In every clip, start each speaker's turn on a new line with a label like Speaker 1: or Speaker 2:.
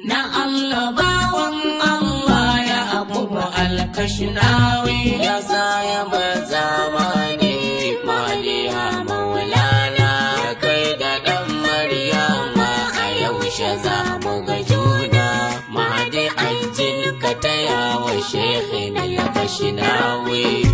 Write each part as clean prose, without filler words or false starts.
Speaker 1: Na Allah bawan Allah ya Yaqubu al-Kashnawi ya saya bazamani maliya maulana ya kai da dan Maryama a yaushe za mu ga juna mahdi ajin ka taya wa shekhin al-Kashnawi.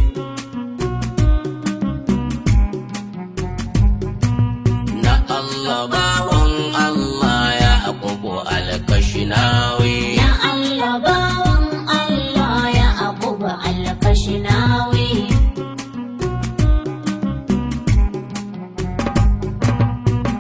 Speaker 1: Na Allah bawan Allah ya Yaqubu al-Kashnawi.
Speaker 2: Ya Allah bawan Allah ya Yaqubu al-Kashnawi.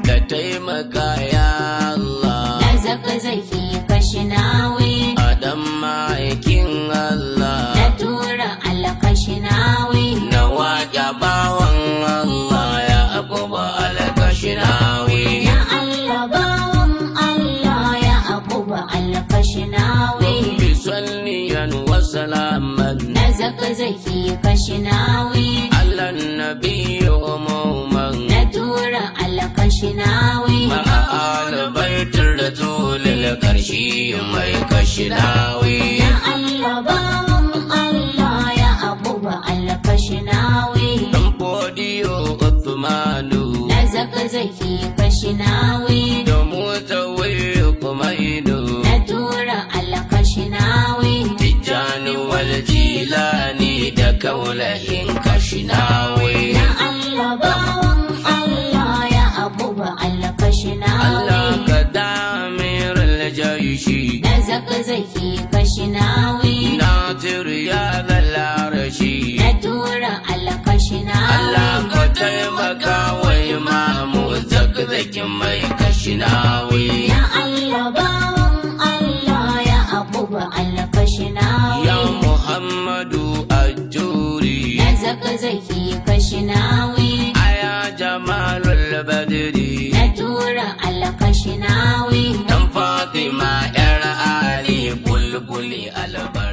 Speaker 1: Ka taimaka ya Allah
Speaker 2: Na zaki Kashnawi.
Speaker 1: Adam ma'aikin Allah
Speaker 2: Na tura al-Kashnawi.
Speaker 1: na waƙa bawan Allah ya Yaqubu al-Kashnawi.
Speaker 2: Ya Allah bawan Allah ya Yaqubu al-Kashnawi.
Speaker 1: Bi salliyan wa salaman
Speaker 2: Na zaki Kashnawi.
Speaker 1: ala nabiyyi umuman
Speaker 2: Na tura al-Kashnawi.
Speaker 1: ma'a al-baitir rasulil karshi mai Kashnawi.
Speaker 2: Ya Allah bawan Allah ya Yaqubu al-Kashnawi.
Speaker 1: Dan podiyo Uthmanu
Speaker 2: Na zaki Kashnawi.
Speaker 1: da mutawai kumaidu
Speaker 2: Na tura al-Kashnawi.
Speaker 1: Tijjani wal Jilani da kaulahin Kashnawi.
Speaker 2: Ya Allah bawan Allah ya Yaqubu al-Kashnawi.
Speaker 1: Allah ka damirul jaishi
Speaker 2: Na zaki Kashnawi.
Speaker 1: Nadir ya zal arshi.
Speaker 2: Na tura al-Kashnawi.
Speaker 1: Allah ka taimaka wa imamu zakzakin mai Kashnawi.
Speaker 2: Ya Allah bawan Allah ya Yaqubu al-Kashnawi.
Speaker 1: Ya Muhammadu Ajuri
Speaker 2: Na zaki Kashnawi.
Speaker 1: aya jamalul badri
Speaker 2: Na tura al-Kashnawi.
Speaker 1: dan Fatima yar Ali bulbuli albar